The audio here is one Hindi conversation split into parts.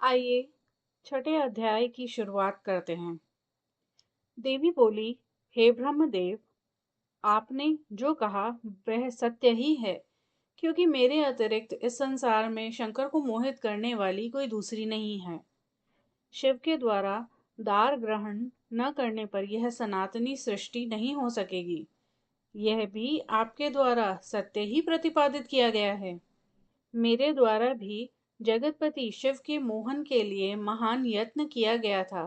आइए छठे अध्याय की शुरुआत करते हैं। देवी बोली, हे ब्रह्मदेव, आपने जो कहा वह सत्य ही है, क्योंकि मेरे अतिरिक्त इस संसार में शंकर को मोहित करने वाली कोई दूसरी नहीं है। शिव के द्वारा दार ग्रहण न करने पर यह सनातनी सृष्टि नहीं हो सकेगी। यह भी आपके द्वारा सत्य ही प्रतिपादित किया गया है। मेरे द्वारा भी जगतपति शिव के मोहन के लिए महान यत्न किया गया था,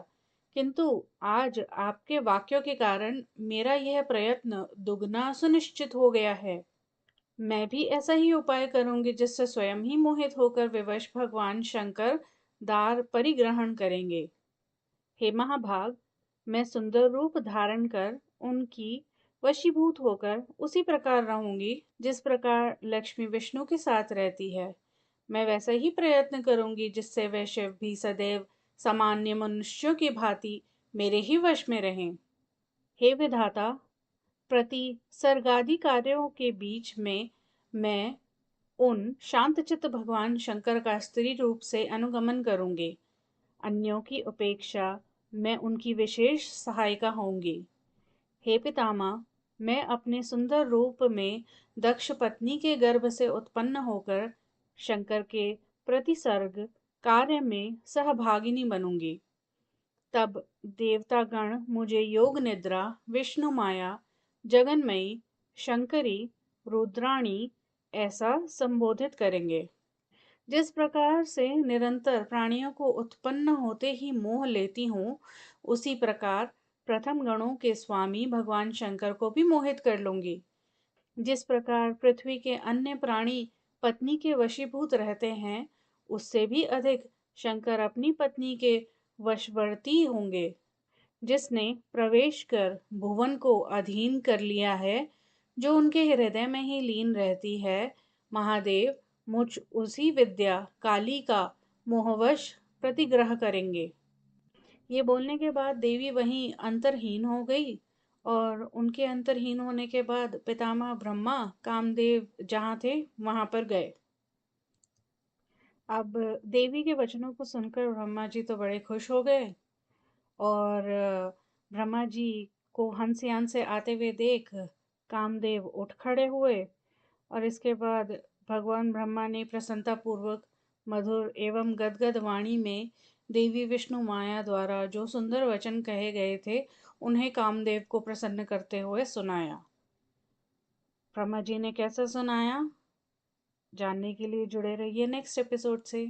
किंतु आज आपके वाक्यों के कारण मेरा यह प्रयत्न दुगना सुनिश्चित हो गया है। मैं भी ऐसा ही उपाय करूंगी जिससे स्वयं ही मोहित होकर विवश भगवान शंकर दार परिग्रहण करेंगे। हे महाभाग, मैं सुंदर रूप धारण कर उनकी वशीभूत होकर उसी प्रकार रहूंगी जिस प्रकार लक्ष्मी विष्णु के साथ रहती है। मैं वैसा ही प्रयत्न करूंगी जिससे वह शिव भी सदैव सामान्य मनुष्यों की भांति मेरे ही वश में रहें। हे विधाता, प्रति सर्गादि कार्यों के बीच में मैं उन शांतचित्त भगवान शंकर का स्त्री रूप से अनुगमन करूंगी। अन्यों की उपेक्षा मैं उनकी विशेष सहायिका होंगी। हे पितामह, मैं अपने सुंदर रूप में दक्ष पत्नी के गर्भ से उत्पन्न होकर शंकर के प्रतिसर्ग कार्य में सहभागिनी बनूंगी। तब देवतागण मुझे योग निद्रा, विष्णु माया, जगन्मयी, शंकरी, रुद्राणी ऐसा संबोधित करेंगे। जिस प्रकार से निरंतर प्राणियों को उत्पन्न होते ही मोह लेती हूँ, उसी प्रकार प्रथम गणों के स्वामी भगवान शंकर को भी मोहित कर लूंगी। जिस प्रकार पृथ्वी के अन्य प्राणी पत्नी के वशीभूत रहते हैं, उससे भी अधिक शंकर अपनी पत्नी के वशवर्ती होंगे। जिसने प्रवेश कर भुवन को अधीन कर लिया है, जो उनके हृदय में ही लीन रहती है, महादेव मुझ उसी विद्या काली का मोहवश प्रतिग्रह करेंगे। ये बोलने के बाद देवी वहीं अंतर्हीन हो गई और उनके अंतर्हीन होने के बाद पितामह ब्रह्मा कामदेव जहाँ थे वहां पर गए। अब देवी के वचनों को सुनकर ब्रह्मा जी तो बड़े खुश हो गए और ब्रह्मा जी को हंस से आते हुए देख कामदेव उठ खड़े हुए और इसके बाद भगवान ब्रह्मा ने प्रसन्नता पूर्वक मधुर एवं गदगद वाणी में देवी विष्णु माया द्वारा जो सुंदर वचन कहे गए थे, उन्हें कामदेव को प्रसन्न करते हुए सुनाया। ब्रह्मा जी ने कैसा सुनाया, जानने के लिए जुड़े रहिए नेक्स्ट एपिसोड से।